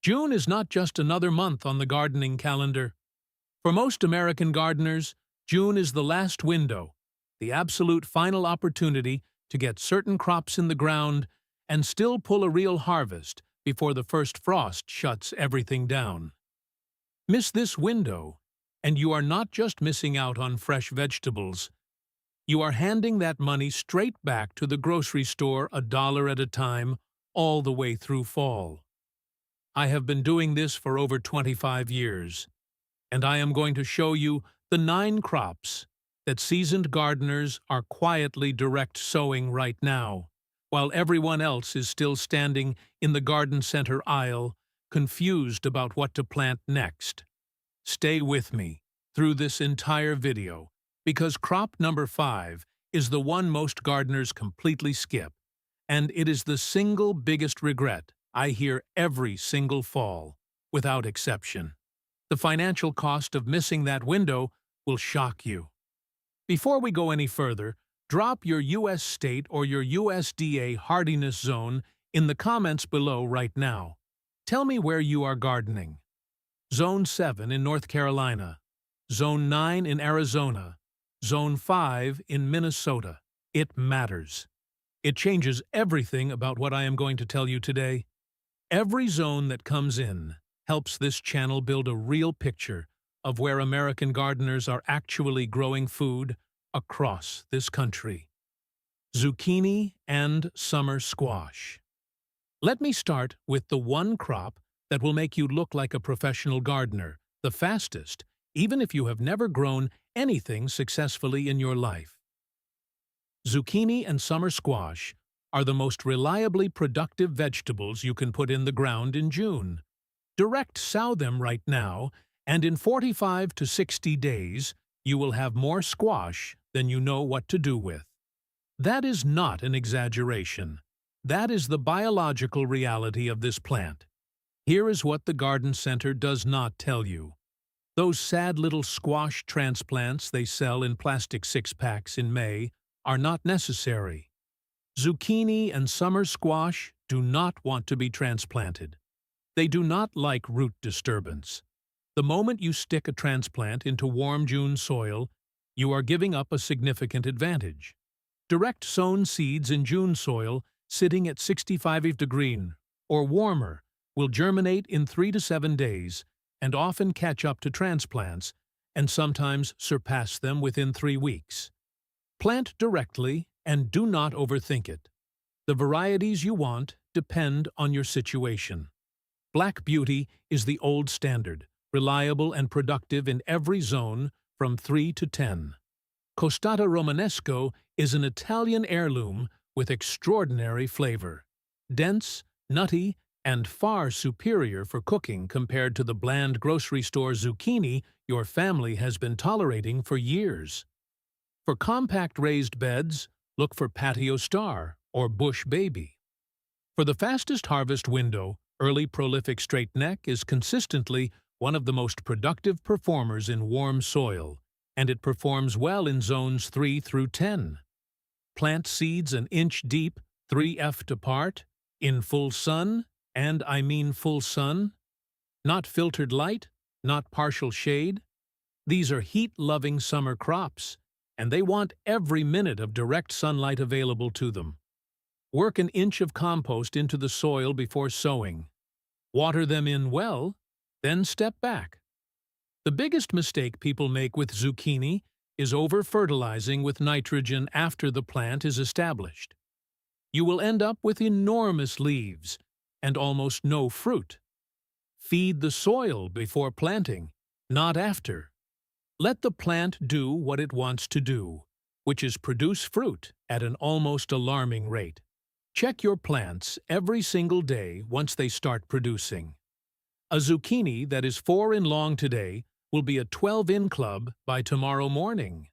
June is not just another month on the gardening calendar. For most American gardeners, June is the last window, the absolute final opportunity to get certain crops in the ground and still pull a real harvest before the first frost shuts everything down. Miss this window, and you are not just missing out on fresh vegetables. You are handing that money straight back to the grocery store $1 at a time, all the way through fall. I have been doing this for over 25 years, and I am going to show you the 9 crops that seasoned gardeners are quietly direct sowing right now, while everyone else is still standing in the garden center aisle, confused about what to plant next. Stay with me through this entire video, because crop number 5 is the one most gardeners completely skip, and it is the single biggest regret I hear every single fall, without exception. The financial cost of missing that window will shock you. Before we go any further, drop your U.S. state or your USDA hardiness zone in the comments below right now. Tell me where you are gardening. Zone 7 in North Carolina, Zone 9 in Arizona, Zone 5 in Minnesota. It matters. It changes everything about what I am going to tell you today. Every zone that comes in helps this channel build a real picture of where American gardeners are actually growing food across this country. Zucchini and summer squash. Let me start with the one crop that will make you look like a professional gardener, the fastest, even if you have never grown anything successfully in your life. Zucchini and summer squash are the most reliably productive vegetables you can put in the ground in June. Direct sow them right now, and in 45 to 60 days, you will have more squash than you know what to do with. That is not an exaggeration. That is the biological reality of this plant. Here is what the garden center does not tell you. Those sad little squash transplants they sell in plastic 6-packs in May are not necessary. Zucchini and summer squash do not want to be transplanted. They do not like root disturbance. The moment you stick a transplant into warm June soil, you are giving up a significant advantage. Direct sown seeds in June soil sitting at 65 degrees or warmer will germinate in 3 to 7 days and often catch up to transplants and sometimes surpass them within 3 weeks. Plant directly and do not overthink it. The varieties you want depend on your situation. Black Beauty is the old standard, reliable and productive in every zone from 3 to 10. Costata Romanesco is an Italian heirloom with extraordinary flavor. Dense, nutty, and far superior for cooking compared to the bland grocery store zucchini your family has been tolerating for years. For compact raised beds, look for Patio Star or Bush Baby. For the fastest harvest window, Early Prolific Straight Neck is consistently one of the most productive performers in warm soil, and it performs well in zones 3 through 10. Plant seeds an inch deep, 3 feet apart, in full sun, and I mean full sun. Not filtered light, not partial shade. These are heat-loving summer crops, and they want every minute of direct sunlight available to them. Work an inch of compost into the soil before sowing. Water them in well, then step back. The biggest mistake people make with zucchini is over-fertilizing with nitrogen after the plant is established. You will end up with enormous leaves and almost no fruit. Feed the soil before planting, not after. Let the plant do what it wants to do, which is produce fruit at an almost alarming rate. Check your plants every single day once they start producing. A zucchini that is 4 in long today will be a 12 in club by tomorrow morning.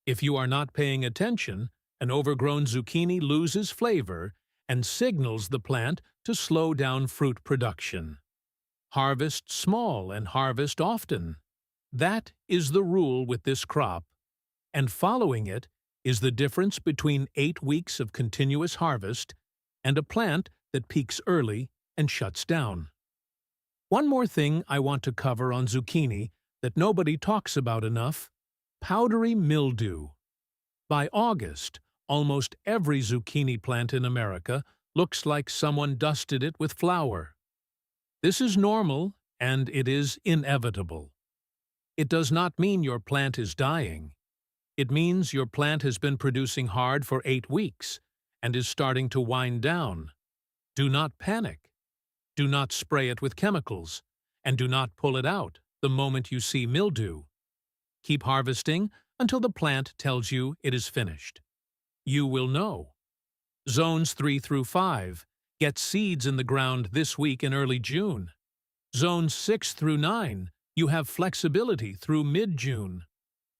If you are not paying attention, an overgrown zucchini loses flavor and signals the plant to slow down fruit production. Harvest small and harvest often. That is the rule with this crop, and following it is the difference between 8 weeks of continuous harvest and a plant that peaks early and shuts down. One more thing I want to cover on zucchini that nobody talks about enough: powdery mildew. By August, almost every zucchini plant in America looks like someone dusted it with flour. This is normal, and it is inevitable. It does not mean your plant is dying. It means your plant has been producing hard for 8 weeks and is starting to wind down. Do not panic. Do not spray it with chemicals, and do not pull it out the moment you see mildew. Keep harvesting until the plant tells you it is finished. You will know. Zones 3 through 5 get seeds in the ground this week in early June. Zones 6 through 9, you have flexibility through mid-June.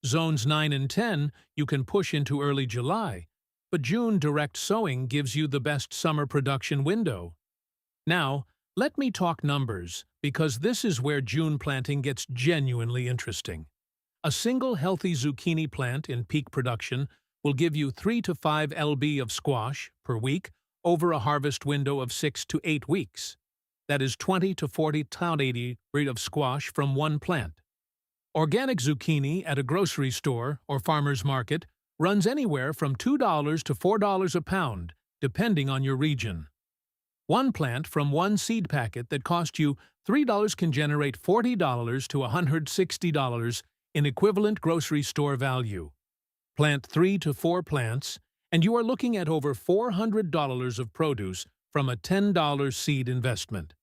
Zones 9 and 10 you can push into early July, but June direct sowing gives you the best summer production window. Now, let me talk numbers, because this is where June planting gets genuinely interesting. A single healthy zucchini plant in peak production will give you 3 to 5 lb of squash per week over a harvest window of 6 to 8 weeks. That is 20 to 40 lb of squash from one plant. Organic zucchini at a grocery store or farmer's market runs anywhere from $2 to $4 a pound, depending on your region. One plant from one seed packet that cost you $3 can generate $40 to $160 in equivalent grocery store value. Plant 3 to 4 plants, and you are looking at over $400 of produce from a $10 seed investment.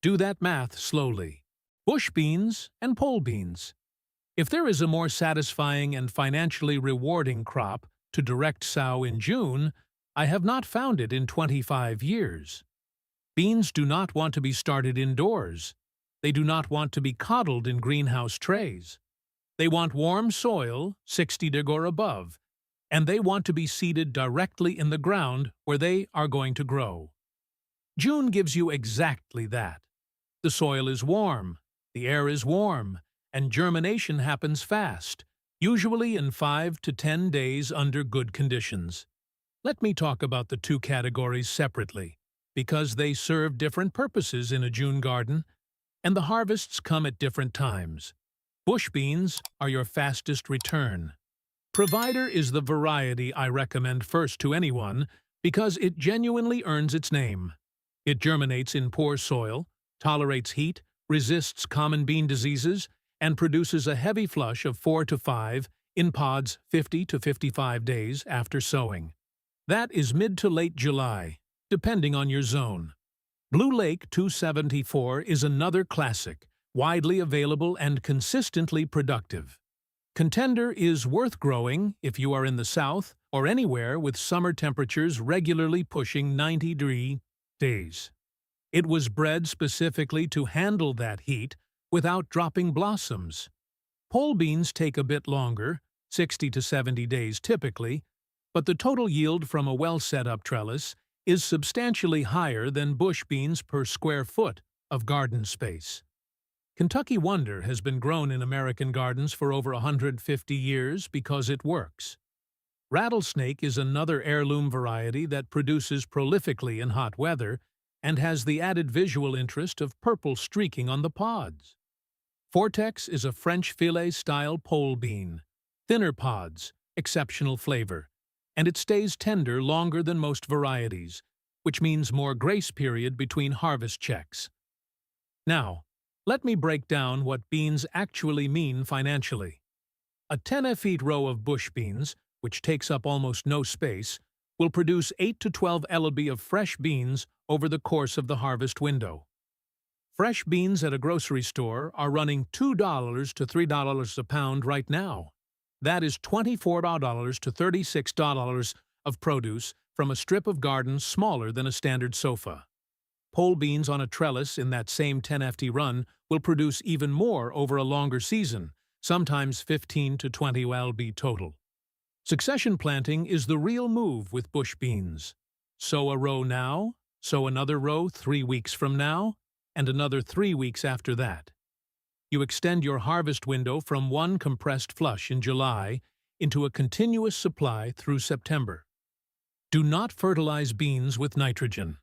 Do that math slowly. Bush beans and pole beans. If there is a more satisfying and financially rewarding crop to direct sow in June, I have not found it in 25 years. Beans do not want to be started indoors. They do not want to be coddled in greenhouse trays. They want warm soil, 60° or above, and they want to be seeded directly in the ground where they are going to grow. June gives you exactly that. The soil is warm, the air is warm, and germination happens fast, usually in 5 to 10 days under good conditions. Let me talk about the two categories separately, because they serve different purposes in a June garden, and the harvests come at different times. Bush beans are your fastest return. Provider is the variety I recommend first to anyone because it genuinely earns its name. It germinates in poor soil, tolerates heat, resists common bean diseases, and produces a heavy flush of 4 to 5 in pods 50 to 55 days after sowing. That is mid to late July, depending on your zone. Blue Lake 274 is another classic, widely available and consistently productive. Contender is worth growing if you are in the south or anywhere with summer temperatures regularly pushing 90-degree days. It was bred specifically to handle that heat without dropping blossoms. Pole beans take a bit longer, 60 to 70 days typically, but the total yield from a well-set-up trellis is substantially higher than bush beans per square foot of garden space. Kentucky Wonder has been grown in American gardens for over 150 years because it works. Rattlesnake is another heirloom variety that produces prolifically in hot weather and has the added visual interest of purple streaking on the pods. Vortex is a French filet-style pole bean, thinner pods, exceptional flavor, and it stays tender longer than most varieties, which means more grace period between harvest checks. Now, let me break down what beans actually mean financially. A 10 feet row of bush beans, which takes up almost no space, will produce 8 to 12 lb of fresh beans over the course of the harvest window. Fresh beans at a grocery store are running $2 to $3 a pound right now. That is $24 to $36 of produce from a strip of garden smaller than a standard sofa. Pole beans on a trellis in that same 10 ft run will produce even more over a longer season, sometimes 15 to 20 lb total. Succession planting is the real move with bush beans. Sow a row now, sow another row 3 weeks from now, and another 3 weeks after that. You extend your harvest window from one compressed flush in July into a continuous supply through September. Do not fertilize beans with nitrogen.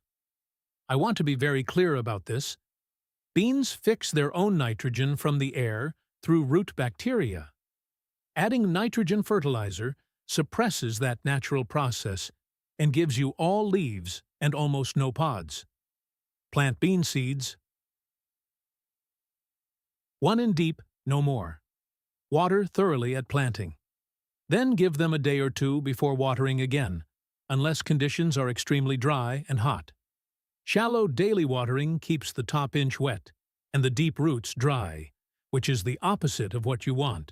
I want to be very clear about this. Beans fix their own nitrogen from the air through root bacteria. Adding nitrogen fertilizer suppresses that natural process and gives you all leaves and almost no pods. Plant bean seeds. 1 in deep, no more. Water thoroughly at planting. Then give them a day or two before watering again, unless conditions are extremely dry and hot. Shallow daily watering keeps the top inch wet and the deep roots dry, which is the opposite of what you want.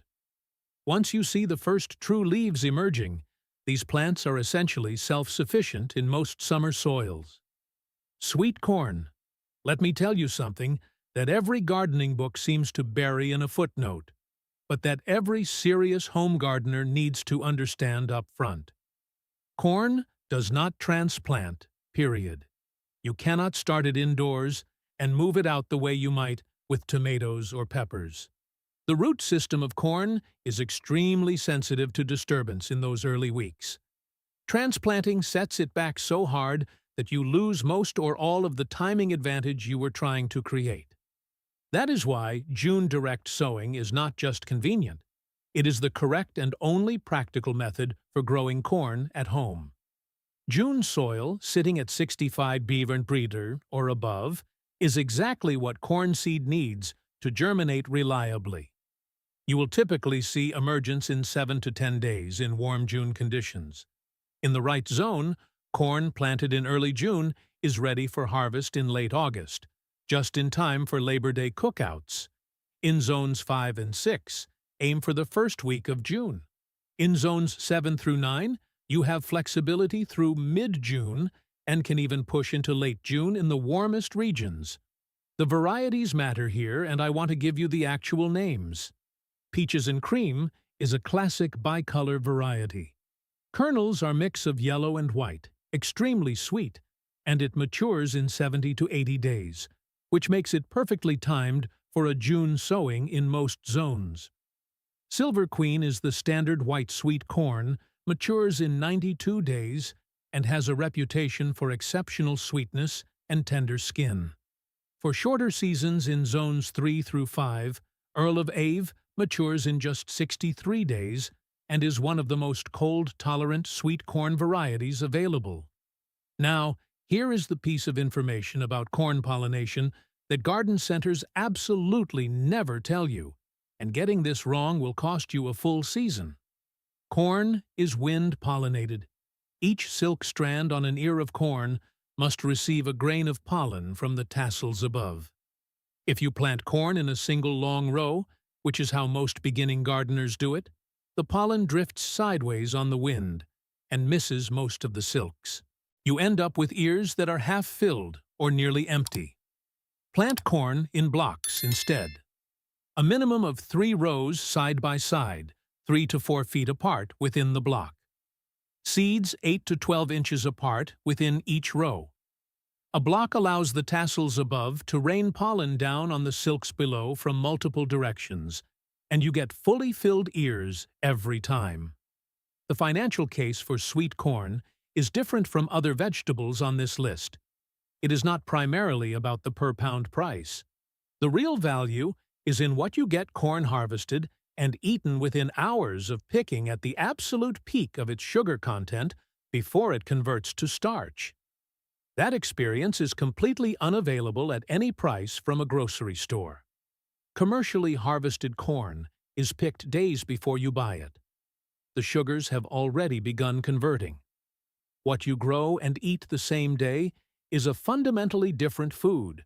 Once you see the first true leaves emerging, these plants are essentially self-sufficient in most summer soils. Sweet corn. Let me tell you something that every gardening book seems to bury in a footnote, but that every serious home gardener needs to understand up front. Corn does not transplant, period. You cannot start it indoors and move it out the way you might with tomatoes or peppers. The root system of corn is extremely sensitive to disturbance in those early weeks. Transplanting sets it back so hard that you lose most or all of the timing advantage you were trying to create. That is why June direct sowing is not just convenient. It is the correct and only practical method for growing corn at home. June soil, sitting at 65 beaver breeder or above, is exactly what corn seed needs to germinate reliably. You will typically see emergence in 7 to 10 days in warm June conditions. In the right zone, corn planted in early June is ready for harvest in late August, just in time for Labor Day cookouts. In zones 5 and 6, aim for the first week of June. In zones 7 through 9, you have flexibility through mid-June and can even push into late June in the warmest regions. The varieties matter here, and I want to give you the actual names. Peaches and Cream is a classic bicolor variety. Kernels are a mix of yellow and white, extremely sweet, and it matures in 70 to 80 days, which makes it perfectly timed for a June sowing in most zones. Silver Queen is the standard white sweet corn, matures in 92 days, and has a reputation for exceptional sweetness and tender skin. For shorter seasons in zones 3 through 5, Earl of Ave matures in just 63 days and is one of the most cold-tolerant sweet corn varieties available. Now, here is the piece of information about corn pollination that garden centers absolutely never tell you, and getting this wrong will cost you a full season. Corn is wind-pollinated. Each silk strand on an ear of corn must receive a grain of pollen from the tassels above. If you plant corn in a single long row, which is how most beginning gardeners do it, the pollen drifts sideways on the wind and misses most of the silks. You end up with ears that are half filled or nearly empty. Plant corn in blocks instead. A minimum of 3 rows side by side, 3 to 4 feet apart within the block. Seeds 8 to 12 inches apart within each row. A block allows the tassels above to rain pollen down on the silks below from multiple directions, and you get fully filled ears every time. The financial case for sweet corn is different from other vegetables on this list. It is not primarily about the per-pound price. The real value is in what you get corn harvested and eaten within hours of picking at the absolute peak of its sugar content before it converts to starch. That experience is completely unavailable at any price from a grocery store. Commercially harvested corn is picked days before you buy it. The sugars have already begun converting. What you grow and eat the same day is a fundamentally different food,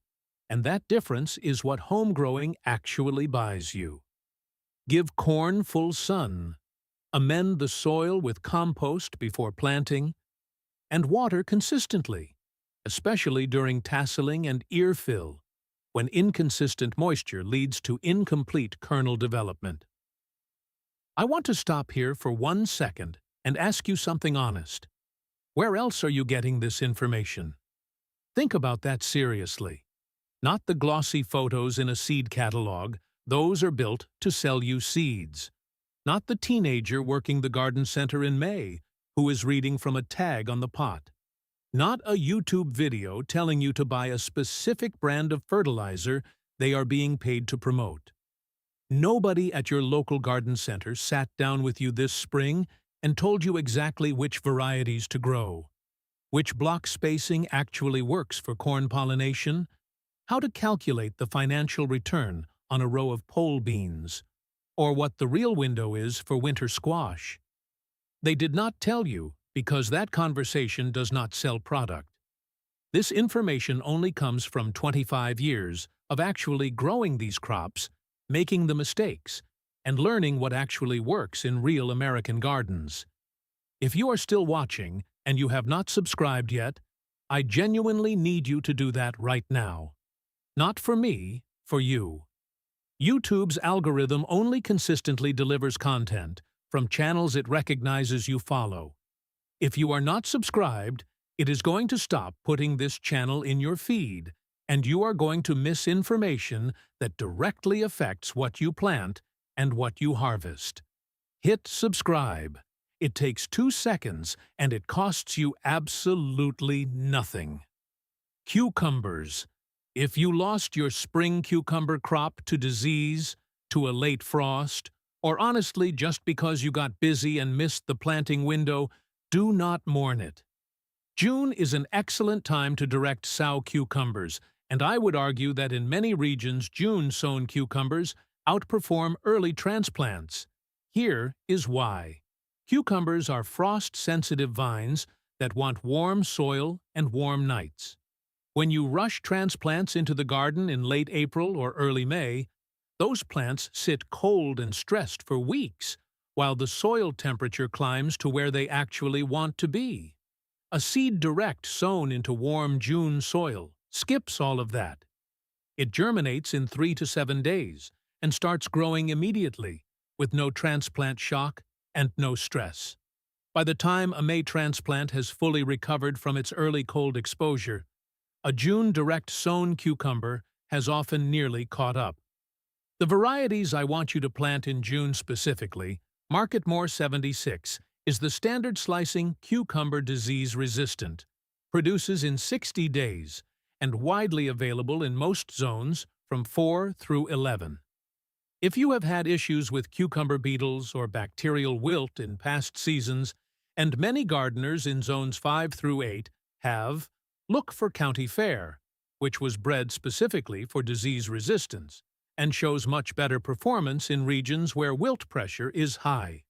and that difference is what home growing actually buys you. Give corn full sun, amend the soil with compost before planting, and water consistently, especially during tasseling and ear fill, when inconsistent moisture leads to incomplete kernel development. I want to stop here for 1 second and ask you something honest. Where else are you getting this information? Think about that seriously. Not the glossy photos in a seed catalog. Those are built to sell you seeds. Not the teenager working the garden center in May, who is reading from a tag on the pot. Not a YouTube video telling you to buy a specific brand of fertilizer they are being paid to promote. Nobody at your local garden center sat down with you this spring and told you exactly which varieties to grow, which block spacing actually works for corn pollination, how to calculate the financial return on a row of pole beans, or what the real window is for winter squash. They did not tell you because that conversation does not sell product. This information only comes from 25 years of actually growing these crops, making the mistakes, and learning what actually works in real American gardens. If you are still watching and you have not subscribed yet, I genuinely need you to do that right now. Not for me, for you. YouTube's algorithm only consistently delivers content from channels it recognizes you follow. If you are not subscribed, it is going to stop putting this channel in your feed, and you are going to miss information that directly affects what you plant and what you harvest. Hit subscribe. It takes 2 seconds and it costs you absolutely nothing. Cucumbers. If you lost your spring cucumber crop to disease, to a late frost, or honestly just because you got busy and missed the planting window, do not mourn it. June is an excellent time to direct sow cucumbers, and I would argue that in many regions June-sown cucumbers outperform early transplants. Here is why. Cucumbers are frost-sensitive vines that want warm soil and warm nights. When you rush transplants into the garden in late April or early May, those plants sit cold and stressed for weeks, while the soil temperature climbs to where they actually want to be. A seed direct sown into warm June soil skips all of that. It germinates in 3 to 7 days and starts growing immediately, with no transplant shock and no stress. By the time a May transplant has fully recovered from its early cold exposure, a June direct sown cucumber has often nearly caught up. The varieties I want you to plant in June specifically, Marketmore 76, is the standard slicing cucumber disease resistant, produces in 60 days, and widely available in most zones from 4 through 11. If you have had issues with cucumber beetles or bacterial wilt in past seasons, and many gardeners in zones 5 through 8 have, look for County Fair, which was bred specifically for disease resistance, and shows much better performance in regions where wilt pressure is high.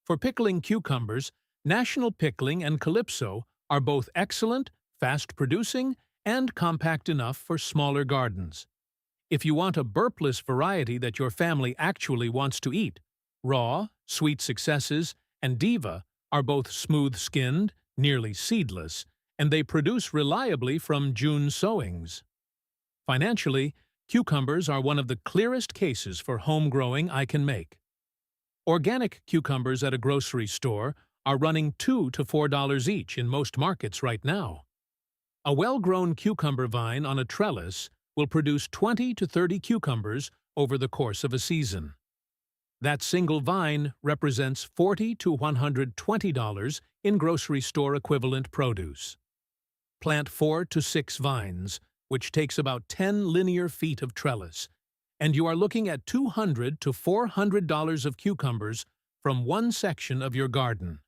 For pickling cucumbers, National Pickling and Calypso are both excellent, fast-producing, and compact enough for smaller gardens. If you want a burpless variety that your family actually wants to eat, Raw, Sweet Successes, and Diva are both smooth-skinned, nearly seedless, and they produce reliably from June sowings. Financially, cucumbers are one of the clearest cases for home growing I can make. Organic cucumbers at a grocery store are running $2 to $4 each in most markets right now. A well-grown cucumber vine on a trellis will produce 20 to 30 cucumbers over the course of a season. That single vine represents $40 to $120 in grocery store equivalent produce. Plant 4 to 6 vines, which takes about 10 linear feet of trellis, and you are looking at $200 to $400 of cucumbers from one section of your garden.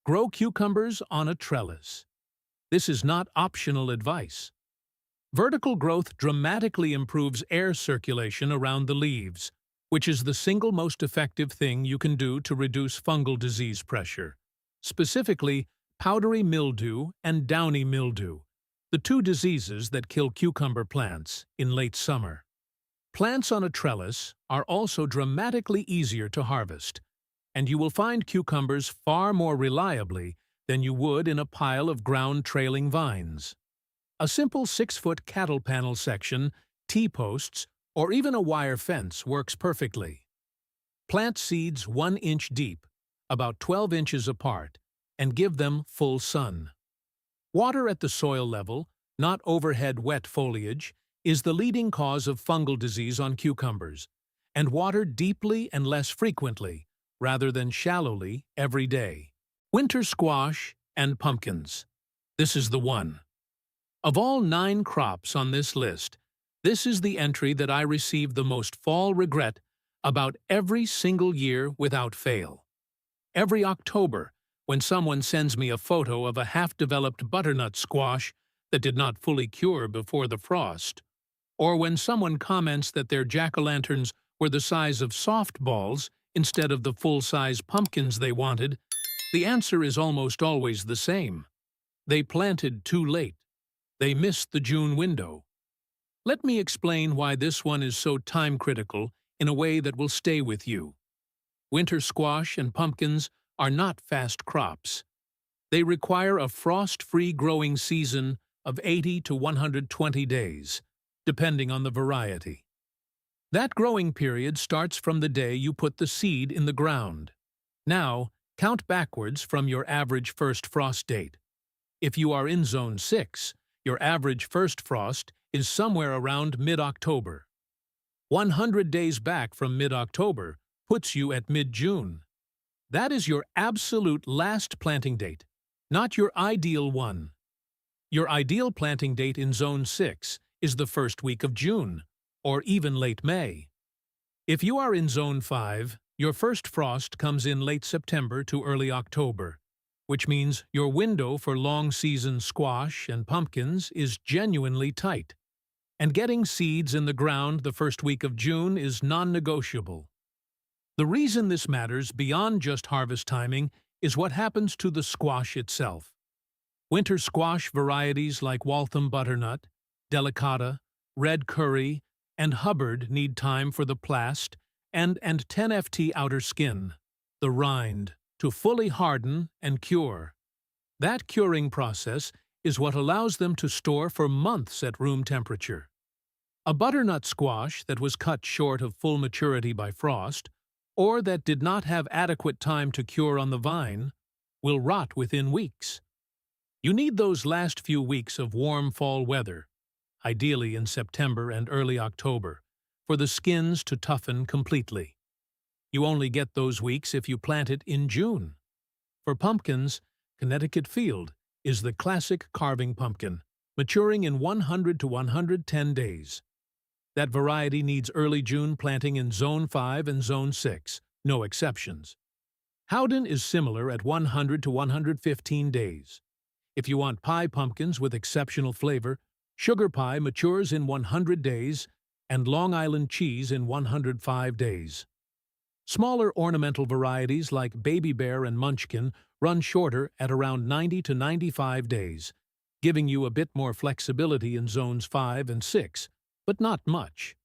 Grow cucumbers on a trellis. This is not optional advice. Vertical growth dramatically improves air circulation around the leaves, which is the single most effective thing you can do to reduce fungal disease pressure, specifically powdery mildew and downy mildew, the two diseases that kill cucumber plants in late summer. Plants on a trellis are also dramatically easier to harvest, and you will find cucumbers far more reliably than you would in a pile of ground-trailing vines. A simple 6-foot cattle panel section, T-posts, or even a wire fence works perfectly. Plant seeds 1 inch deep, about 12 inches apart, and give them full sun. Water at the soil level, not overhead wet foliage, is the leading cause of fungal disease on cucumbers, and water deeply and less frequently, rather than shallowly, every day. Winter squash and pumpkins. This is the one. Of all 9 crops on this list, This is the entry that I receive the most fall regret about every single year without fail. Every October, when someone sends me a photo of a half-developed butternut squash that did not fully cure before the frost, or when someone comments that their jack-o'-lanterns were the size of softballs instead of the full-size pumpkins they wanted, the answer is almost always the same. They planted too late. They missed the June window. Let me explain why this one is so time-critical in a way that will stay with you. Winter squash and pumpkins are not fast crops. They require a frost-free growing season of 80 to 120 days, depending on the variety. That growing period starts from the day you put the seed in the ground. Now, count backwards from your average first frost date. If you are in Zone 6, your average first frost is somewhere around mid-October. 100 days back from mid-October puts you at mid-June. That is your absolute last planting date, not your ideal one. Your ideal planting date in Zone 6 is the first week of June, or even late May. If you are in Zone 5, your first frost comes in late September to early October, which means your window for long-season squash and pumpkins is genuinely tight. And getting seeds in the ground the first week of June is non-negotiable. The reason this matters beyond just harvest timing is what happens to the squash itself. Winter squash varieties like Waltham butternut, delicata, red curry, and Hubbard need time for the plast and 10ft outer skin, the rind, to fully harden and cure. That curing process is what allows them to store for months at room temperature. A butternut squash that was cut short of full maturity by frost, or that did not have adequate time to cure on the vine, will rot within weeks. You need those last few weeks of warm fall weather, ideally in September and early October, for the skins to toughen completely. You only get those weeks if you plant it in June. For pumpkins, Connecticut Field is the classic carving pumpkin, maturing in 100 to 110 days. That variety needs early June planting in Zone 5 and Zone 6, no exceptions. Howden is similar at 100 to 115 days. If you want pie pumpkins with exceptional flavor, sugar pie matures in 100 days and Long Island cheese in 105 days. Smaller ornamental varieties like Baby Bear and Munchkin run shorter at around 90 to 95 days, giving you a bit more flexibility in Zones 5 and 6, but not much.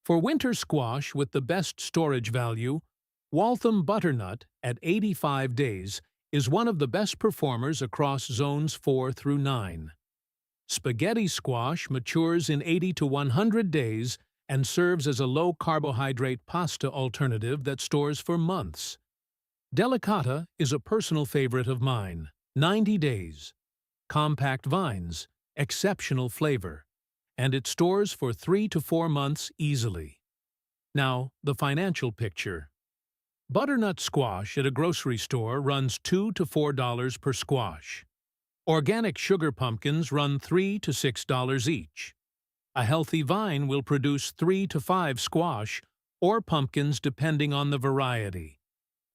For winter squash with the best storage value, Waltham butternut at 85 days is one of the best performers across Zones 4 through 9. Spaghetti squash matures in 80 to 100 days and serves as a low-carbohydrate pasta alternative that stores for months. Delicata is a personal favorite of mine, 90 days. Compact vines, exceptional flavor, and it stores for 3 to 4 months easily. Now, the financial picture. Butternut squash at a grocery store runs $2 to $4 per squash. Organic sugar pumpkins run $3 to $6 each. A healthy vine will produce 3 to 5 squash or pumpkins depending on the variety.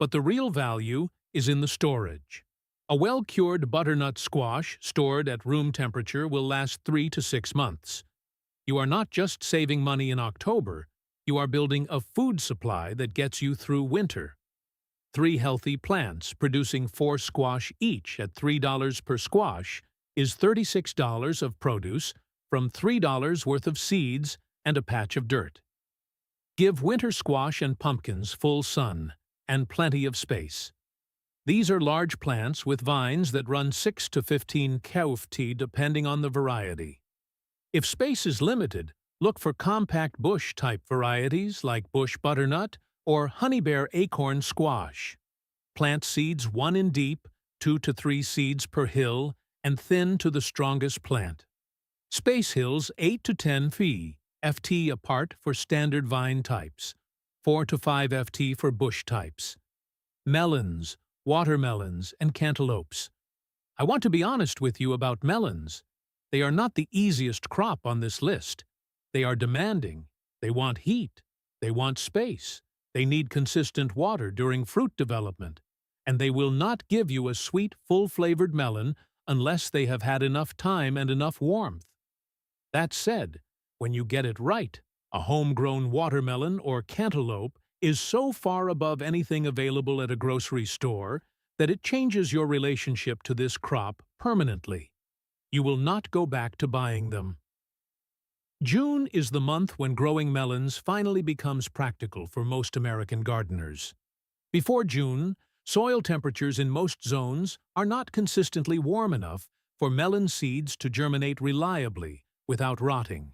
But the real value is in the storage. A well-cured butternut squash stored at room temperature will last 3 to 6 months. You are not just saving money in October, you are building a food supply that gets you through winter. 3 healthy plants producing 4 squash each at $3 per squash is $36 of produce from $3 worth of seeds and a patch of dirt. Give winter squash and pumpkins full sun and plenty of space. These are large plants with vines that run 6 to 15 kft depending on the variety. If space is limited, look for compact bush-type varieties like bush butternut or honeybear acorn squash. Plant seeds 1 in deep, 2 to 3 seeds per hill, and thin to the strongest plant. Space hills 8 to 10 ft apart for standard vine types, 4 to 5 ft for bush types. Melons, watermelons, and cantaloupes. I want to be honest with you about melons. They are not the easiest crop on this list. They are demanding. They want heat. They want space. They need consistent water during fruit development. And they will not give you a sweet, full-flavored melon unless they have had enough time and enough warmth. That said, when you get it right, a homegrown watermelon or cantaloupe is so far above anything available at a grocery store that it changes your relationship to this crop permanently. You will not go back to buying them. June is the month when growing melons finally becomes practical for most American gardeners. Before June, soil temperatures in most zones are not consistently warm enough for melon seeds to germinate reliably without rotting.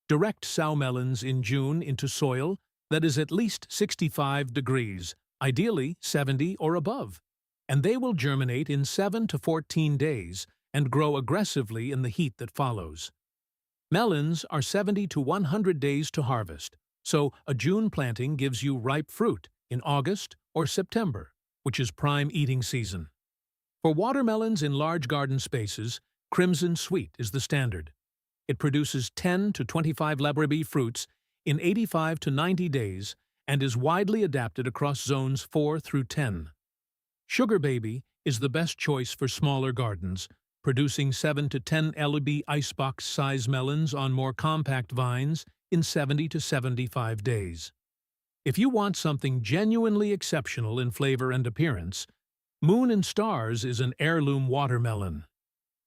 Direct sow melons in June into soil that is at least 65 degrees, ideally 70 or above, and they will germinate in 7 to 14 days and grow aggressively in the heat that follows. Melons are 70 to 100 days to harvest, so a June planting gives you ripe fruit in August or September, which is prime eating season. For watermelons in large garden spaces, Crimson Sweet is the standard. It produces 10 to 25 Labrabi fruits in 85 to 90 days and is widely adapted across zones 4 through 10. Sugar Baby is the best choice for smaller gardens, producing 7 to 10 LB icebox-size melons on more compact vines in 70 to 75 days. If you want something genuinely exceptional in flavor and appearance, Moon and Stars is an heirloom watermelon.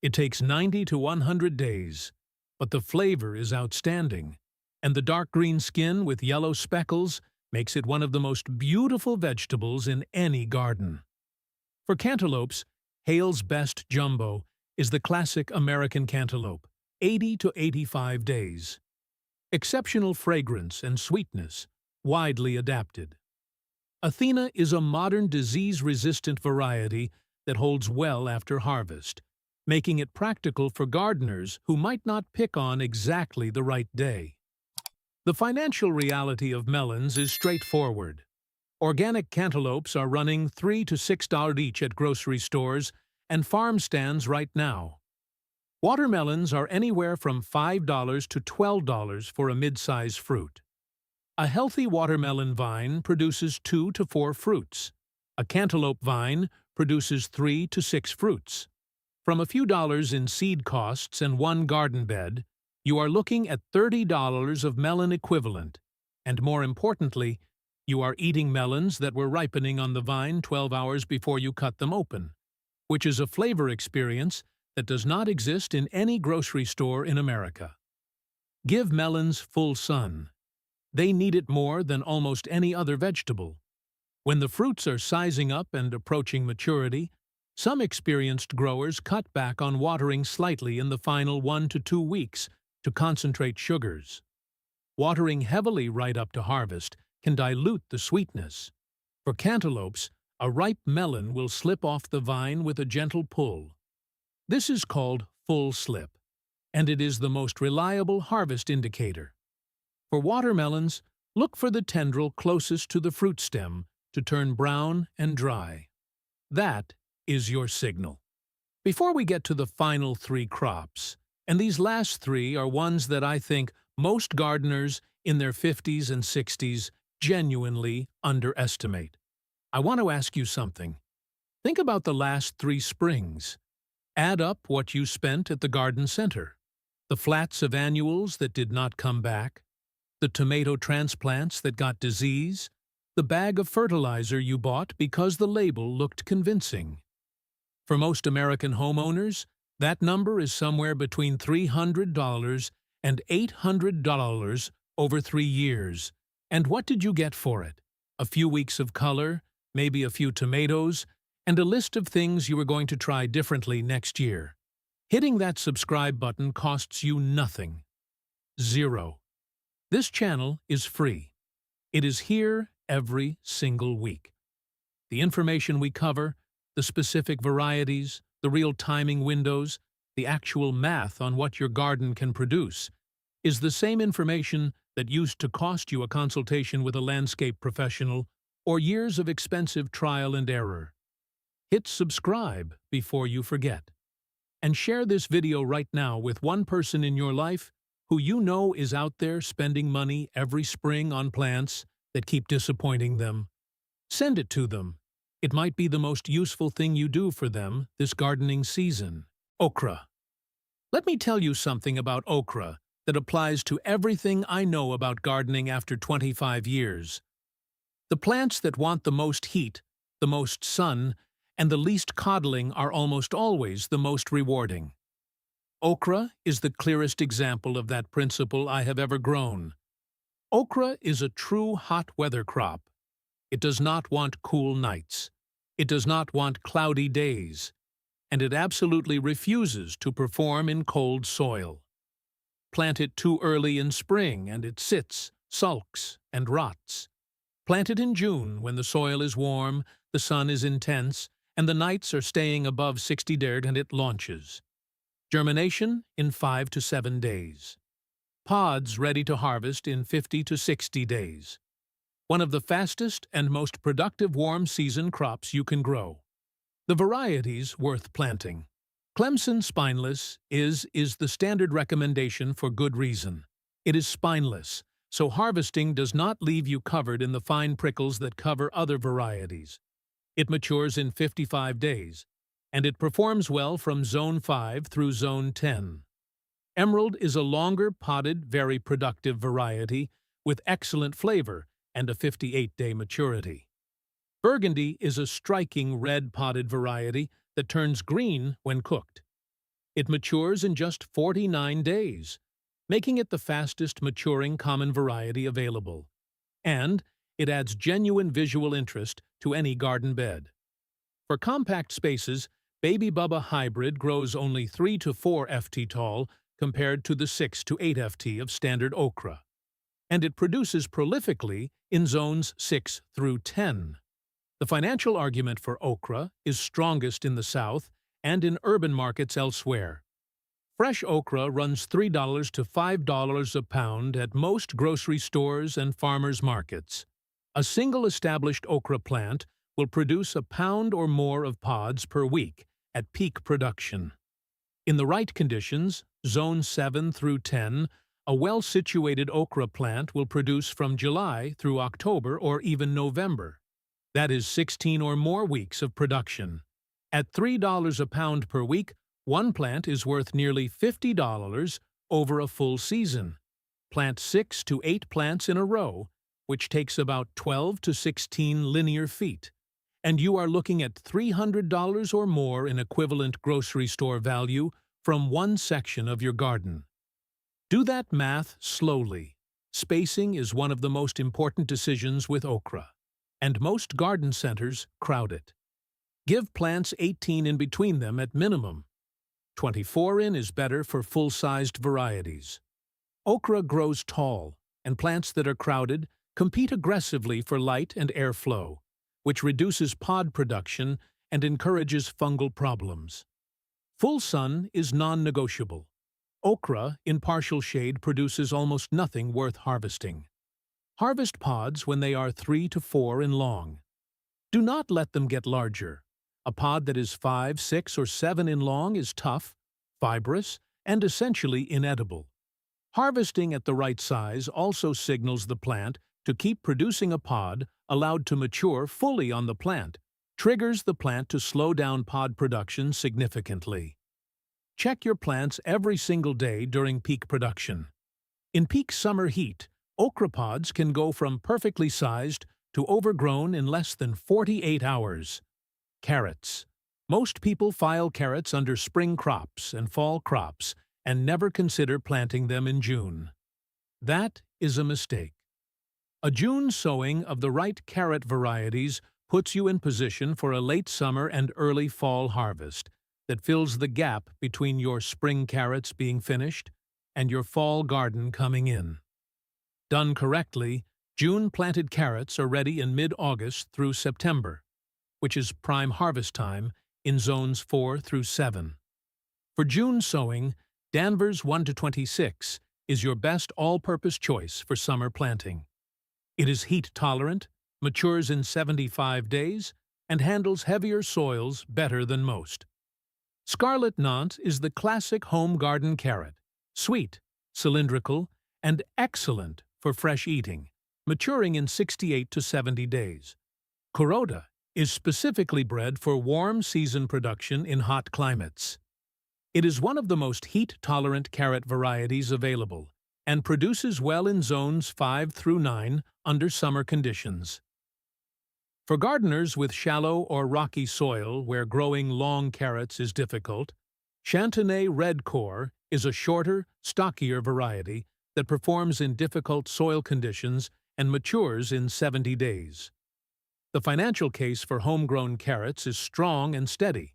It takes 90 to 100 days, but the flavor is outstanding, and the dark green skin with yellow speckles makes it one of the most beautiful vegetables in any garden. For cantaloupes, Hale's Best Jumbo is the classic American cantaloupe, 80 to 85 days. Exceptional fragrance and sweetness, widely adapted. Athena is a modern disease-resistant variety that holds well after harvest, making it practical for gardeners who might not pick on exactly the right day. The financial reality of melons is straightforward. Organic cantaloupes are running $3 to $6 each at grocery stores and farm stands right now. Watermelons are anywhere from $5 to $12 for a mid-size fruit. A healthy watermelon vine produces 2 to 4 fruits. A cantaloupe vine produces 3 to 6 fruits. From a few dollars in seed costs and one garden bed, you are looking at $30 of melon equivalent, and more importantly, you are eating melons that were ripening on the vine 12 hours before you cut them open, which is a flavor experience that does not exist in any grocery store in America. Give melons full sun. They need it more than almost any other vegetable. When the fruits are sizing up and approaching maturity, some experienced growers cut back on watering slightly in the final 1 to 2 weeks to concentrate sugars. Watering heavily right up to harvest can dilute the sweetness. For cantaloupes, a ripe melon will slip off the vine with a gentle pull. This is called full slip, and it is the most reliable harvest indicator. For watermelons, look for the tendril closest to the fruit stem to turn brown and dry. That is your signal. Before we get to the final 3 crops, and these last 3 are ones that I think most gardeners in their 50s and 60s genuinely underestimate, I want to ask you something. Think about the last 3 springs. Add up what you spent at the garden center, the flats of annuals that did not come back, the tomato transplants that got disease, the bag of fertilizer you bought because the label looked convincing. For most American homeowners, that number is somewhere between $300 and $800 over 3 years. And what did you get for it? A few weeks of color, maybe a few tomatoes, and a list of things you are going to try differently next year. Hitting that subscribe button costs you nothing. 0. This channel is free. It is here every single week. The information we cover, the specific varieties, the real timing windows, the actual math on what your garden can produce, is the same information that used to cost you a consultation with a landscape professional or years of expensive trial and error. Hit subscribe before you forget. And share this video right now with one person in your life who you know is out there spending money every spring on plants that keep disappointing them. Send it to them. It might be the most useful thing you do for them this gardening season. Okra. Let me tell you something about okra that applies to everything I know about gardening after 25 years. The plants that want the most heat, the most sun, and the least coddling are almost always the most rewarding. Okra is the clearest example of that principle I have ever grown. Okra is a true hot weather crop. It does not want cool nights. It does not want cloudy days. And it absolutely refuses to perform in cold soil. Plant it too early in spring and it sits, sulks, and rots. Plant it in June when the soil is warm, the sun is intense, and the nights are staying above 60 degrees and it launches. Germination in 5 to 7 days. Pods ready to harvest in 50 to 60 days. One of the fastest and most productive warm season crops you can grow. The varieties worth planting. Clemson Spineless is the standard recommendation for good reason. It is spineless, so harvesting does not leave you covered in the fine prickles that cover other varieties. It matures in 55 days, and it performs well from Zone 5 through Zone 10. Emerald is a longer podded, very productive variety with excellent flavor and a 58-day maturity. Burgundy is a striking red podded variety that turns green when cooked. It matures in just 49 days, making it the fastest maturing common variety available. And it adds genuine visual interest to any garden bed. For compact spaces, Baby Bubba Hybrid grows only 3 to 4 ft tall compared to the 6 to 8 ft of standard okra. And it produces prolifically in zones 6 through 10. The financial argument for okra is strongest in the South and in urban markets elsewhere. Fresh okra runs $3 to $5 a pound at most grocery stores and farmers' markets. A single established okra plant will produce a pound or more of pods per week at peak production. In the right conditions, Zone 7 through 10, a well-situated okra plant will produce from July through October or even November. That is 16 or more weeks of production. At $3 a pound per week, one plant is worth nearly $50 over a full season. Plant 6 to 8 plants in a row, which takes about 12 to 16 linear feet, and you are looking at $300 or more in equivalent grocery store value from one section of your garden. Do that math slowly. Spacing is one of the most important decisions with okra, and most garden centers crowd it. Give plants 18 in between them at minimum. 24 in is better for full-sized varieties. Okra grows tall, and plants that are crowded compete aggressively for light and airflow, which reduces pod production and encourages fungal problems. Full sun is non-negotiable. Okra in partial shade produces almost nothing worth harvesting. Harvest pods when they are 3 to 4 in long. Do not let them get larger. A pod that is 5, 6, or 7 in long is tough, fibrous, and essentially inedible. Harvesting at the right size also signals the plant to keep producing a pod allowed to mature fully on the plant, triggers the plant to slow down pod production significantly. Check your plants every single day during peak production. In peak summer heat, okra pods can go from perfectly sized to overgrown in less than 48 hours. Carrots. Most people file carrots under spring crops and fall crops and never consider planting them in June. That is a mistake. A June sowing of the right carrot varieties puts you in position for a late summer and early fall harvest that fills the gap between your spring carrots being finished and your fall garden coming in. Done correctly, June-planted carrots are ready in mid-August through September, which is prime harvest time in zones 4 through 7. For June sowing, Danvers 1 to 26 is your best all-purpose choice for summer planting. It is heat-tolerant, matures in 75 days, and handles heavier soils better than most. Scarlet Nantes is the classic home garden carrot, sweet, cylindrical, and excellent for fresh eating, maturing in 68 to 70 days. Kuroda is specifically bred for warm season production in hot climates. It is one of the most heat-tolerant carrot varieties available and produces well in zones 5 through 9 under summer conditions. For gardeners with shallow or rocky soil where growing long carrots is difficult, Chantenay Red Core is a shorter, stockier variety that performs in difficult soil conditions and matures in 70 days. The financial case for homegrown carrots is strong and steady.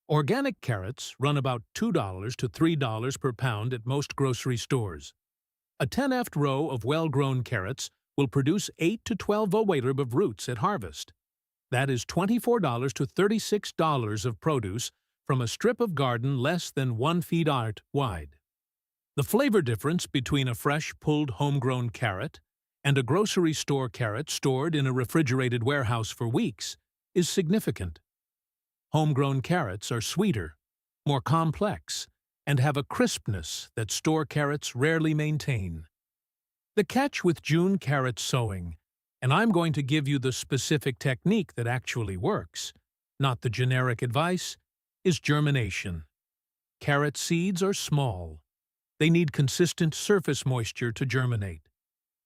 Organic carrots run about $2 to $3 per pound at most grocery stores. A 10ft row of well-grown carrots will produce 8 to 12 weight of roots at harvest. That is $24 to $36 of produce from a strip of garden less than 1 feet wide. The flavor difference between a fresh pulled homegrown carrot and a grocery store carrot stored in a refrigerated warehouse for weeks is significant. Homegrown carrots are sweeter, more complex, and have a crispness that store carrots rarely maintain. The catch with June carrot sowing, and I'm going to give you the specific technique that actually works, not the generic advice, is germination. Carrot seeds are small. They need consistent surface moisture to germinate,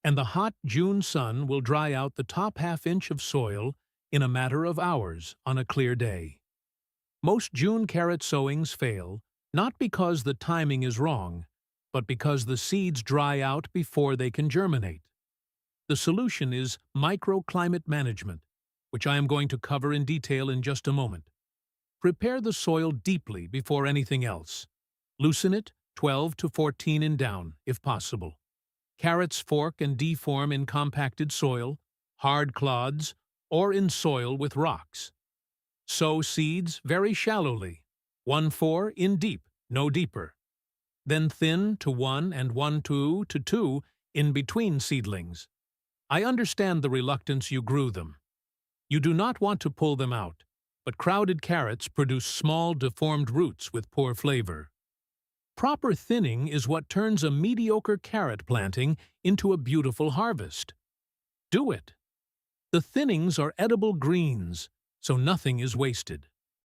and the hot June sun will dry out the top half-inch of soil in a matter of hours on a clear day. Most June carrot sowings fail, not because the timing is wrong, but because the seeds dry out before they can germinate. The solution is microclimate management, which I am going to cover in detail in just a moment. Prepare the soil deeply before anything else. Loosen it 12 to 14 in down, if possible. Carrots fork and deform in compacted soil, hard clods, or in soil with rocks. Sow seeds very shallowly, 1/4 in deep, no deeper. Then thin to 1 and 1/2 to 2 in between seedlings. I understand the reluctance you grew them. You do not want to pull them out, but crowded carrots produce small, deformed roots with poor flavor. Proper thinning is what turns a mediocre carrot planting into a beautiful harvest. Do it. The thinnings are edible greens, so nothing is wasted.